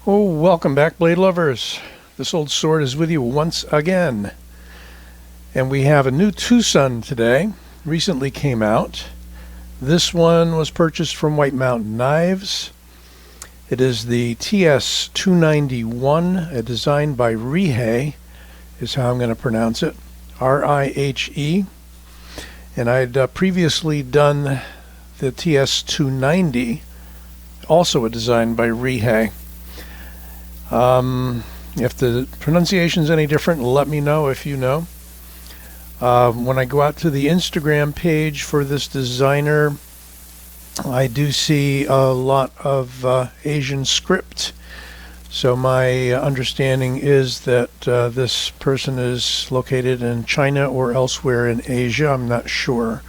Oh, welcome back, blade lovers. This old sword is with you once again. And we have a new TwoSun today. Recently came out. This one was purchased from White Mountain Knives. It is the TS291, designed by Rihe, is how I'm going to pronounce it. R-I-H-E. And I'd previously done the TS290, also a design by Rihe. If the pronunciation's any different, let me know if you know. When I go out to the Instagram page for this designer, I do see a lot of Asian script. So my understanding is that this person is located in China or elsewhere in Asia. I'm not sure.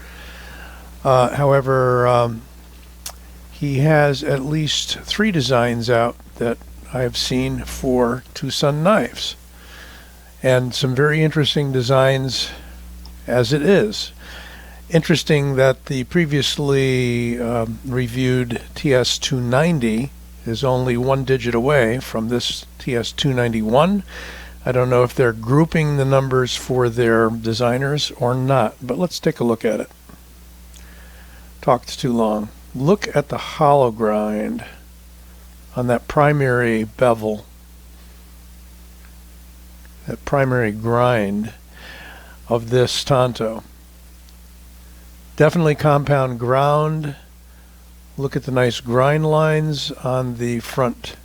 However, he has at least 3 designs out that I have seen for TwoSun knives, and some very interesting designs as it is. Interesting that the previously reviewed TS290 is only 1 digit away from this TS291. I don't know if they're grouping the numbers for their designers or not, but let's take a look at it. Talked too long. Look at the hollow grind on that primary bevel, that primary grind of this Tanto. Definitely compound ground. Look at the nice grind lines on the front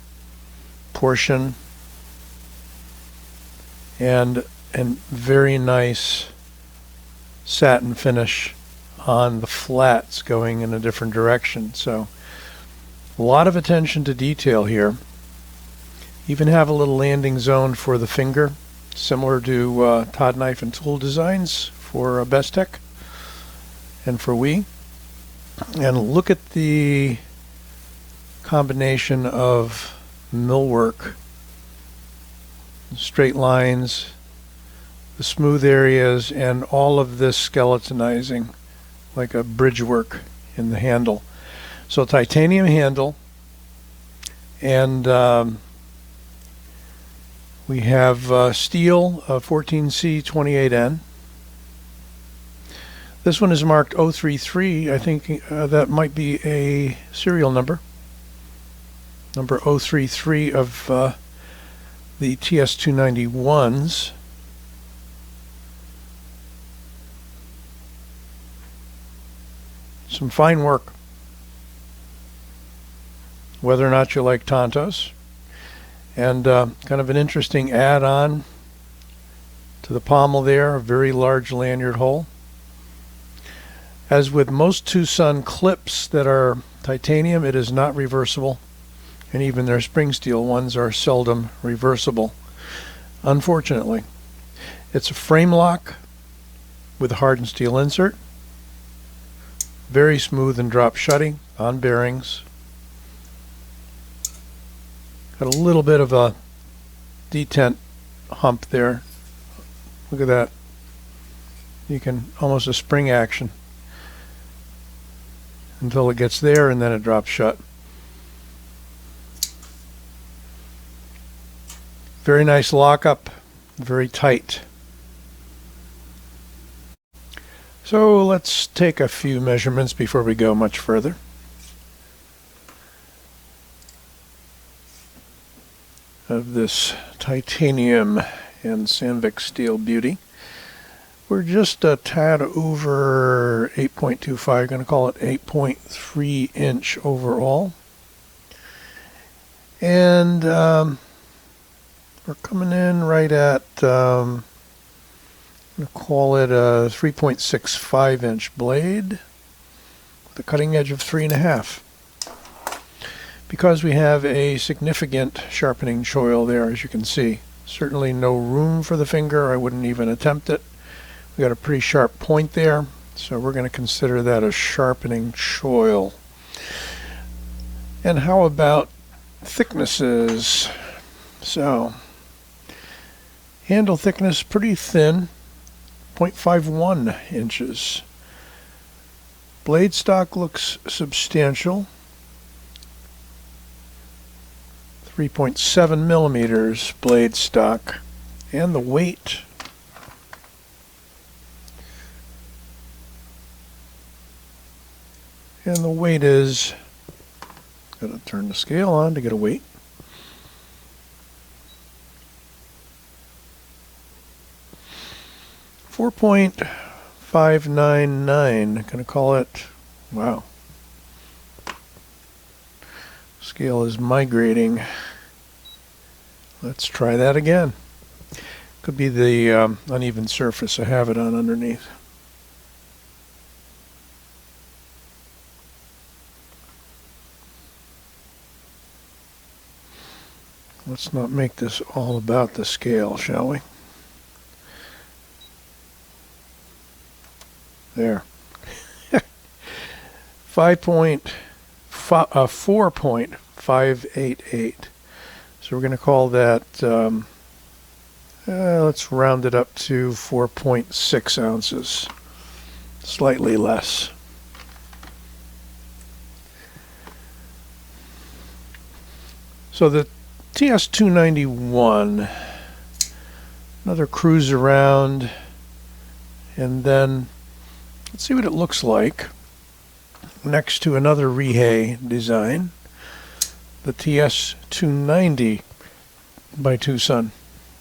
portion, and very nice satin finish on the flats going in a different direction. So a lot of attention to detail here. Even have a little landing zone for the finger, similar to Todd Knife and Tool Designs for Bestech and for We. And look at the combination of millwork, straight lines, the smooth areas, and all of this skeletonizing like a bridge work in the handle. So titanium handle, and we have steel 14C28N. This one is marked 033. I think that might be a serial number. Number 033 of the TS291s. Some fine work. Whether or not you like Tantos. And kind of an interesting add-on to the pommel there, a very large lanyard hole. As with most TwoSun clips that are titanium, it is not reversible, and even their spring steel ones are seldom reversible, unfortunately. It's a frame lock with a hardened steel insert, very smooth and drop shutting on bearings. Got a little bit of a detent hump there. Look at that. You can almost a spring action until it gets there, and then it drops shut. Very nice lockup, very tight. So let's take a few measurements before we go much further. Of this titanium and Sandvik steel beauty. We're just a tad over 8.25, going to call it 8.3 inch overall. And we're coming in right at, I'm going to call it a 3.65 inch blade with a cutting edge of 3.5. Because we have a significant sharpening choil there, as you can see. Certainly no room for the finger. I wouldn't even attempt it. We got a pretty sharp point there, so we're going to consider that a sharpening choil. And how about thicknesses? So, handle thickness pretty thin, 0.51 inches. Blade stock looks substantial, 3.7 millimeters blade stock, and the weight is, gotta turn the scale on to get a weight. .599. Gonna call it, wow. Scale is migrating. Let's try that again. Could be the uneven surface I have it on underneath. Let's not make this all about the scale, shall we? There. 4.588. So we're going to call that, let's round it up to 4.6 ounces. Slightly less. So the TS291, another cruise around, and then let's see what it looks like next to another Rihe design, the TS290 by TwoSun.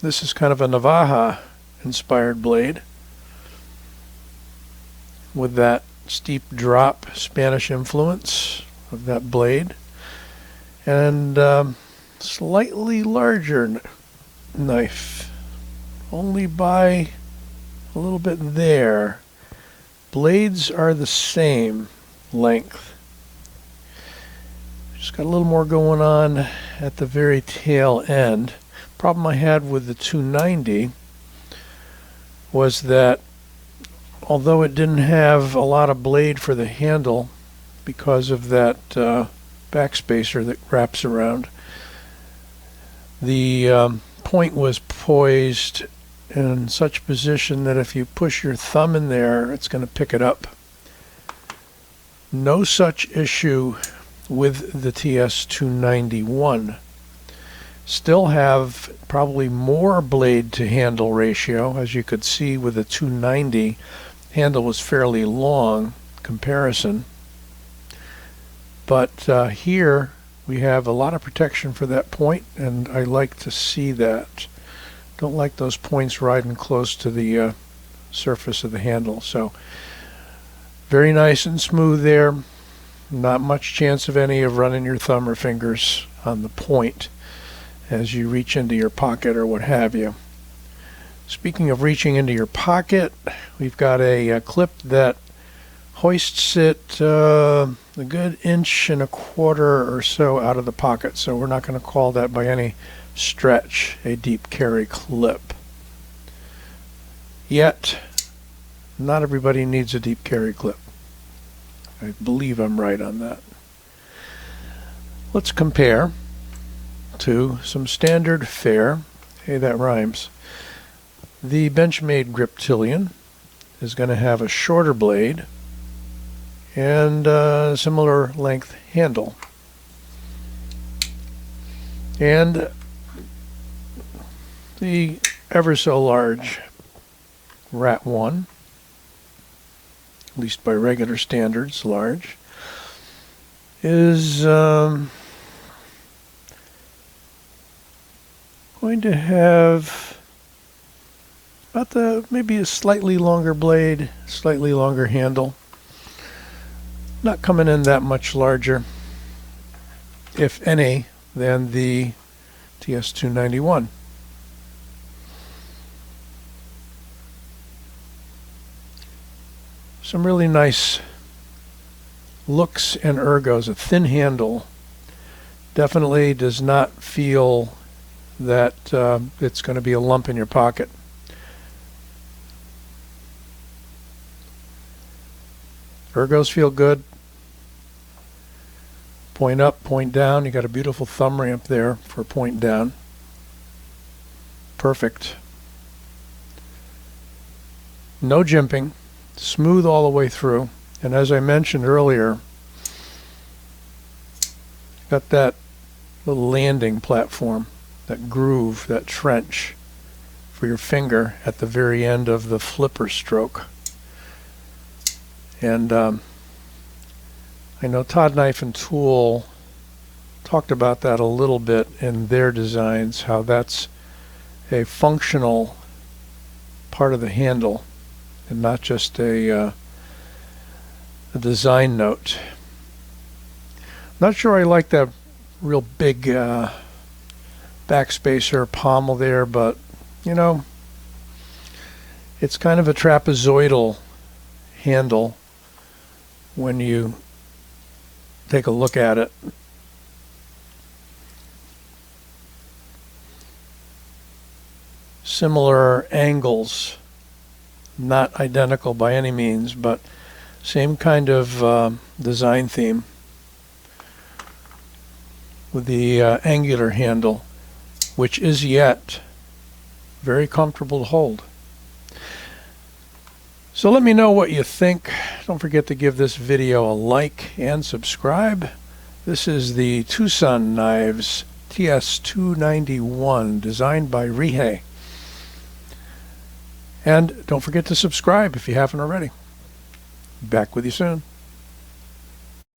This is kind of a Navaja inspired blade with that steep drop Spanish influence of that blade, and slightly larger knife, only by a little bit there. Blades are the same length. Just got a little more going on at the very tail end. Problem I had with the 290 was that although it didn't have a lot of blade for the handle because of that backspacer that wraps around, the point was poised in such position that if you push your thumb in there, it's going to pick it up. No such issue with the TS291. Still have probably more blade to handle ratio. As you could see with the 290, handle was fairly long comparison. But here we have a lot of protection for that point, and I like to see that. Don't like those points riding close to the surface of the handle. So very nice and smooth there. Not much chance of any of running your thumb or fingers on the point as you reach into your pocket or what have you. Speaking of reaching into your pocket, we've got a clip that hoists it a good 1.25 inches or so out of the pocket, so we're not going to call that by any stretch a deep carry clip. Yet, not everybody needs a deep carry clip. I believe I'm right on that. Let's compare to some standard fare. Hey, that rhymes. The Benchmade Griptilian is going to have a shorter blade and a similar length handle. And the ever so large Rat 1, at least by regular standards, large, is going to have about maybe a slightly longer blade, slightly longer handle. Not coming in that much larger, if any, than the TS291. Some really nice looks and ergos. A thin handle definitely does not feel that it's going to be a lump in your pocket. Ergos feel good. Point up, point down. You got a beautiful thumb ramp there for point down. Perfect. No jimping. Smooth all the way through. And as I mentioned earlier, got that little landing platform, that groove, that trench for your finger at the very end of the flipper stroke. And I know Todd Knife and Tool talked about that a little bit in their designs, how that's a functional part of the handle and not just a design note. Not sure I like that real big backspacer pommel there, but you know, it's kind of a trapezoidal handle when you take a look at it. Similar angles, not identical by any means, but same kind of design theme with the angular handle, which is yet very comfortable to hold. So let me know what you think. Don't forget to give this video a like and subscribe. This is the TwoSun knives TS291, designed by Rihe. And don't forget to subscribe if you haven't already. Back with you soon.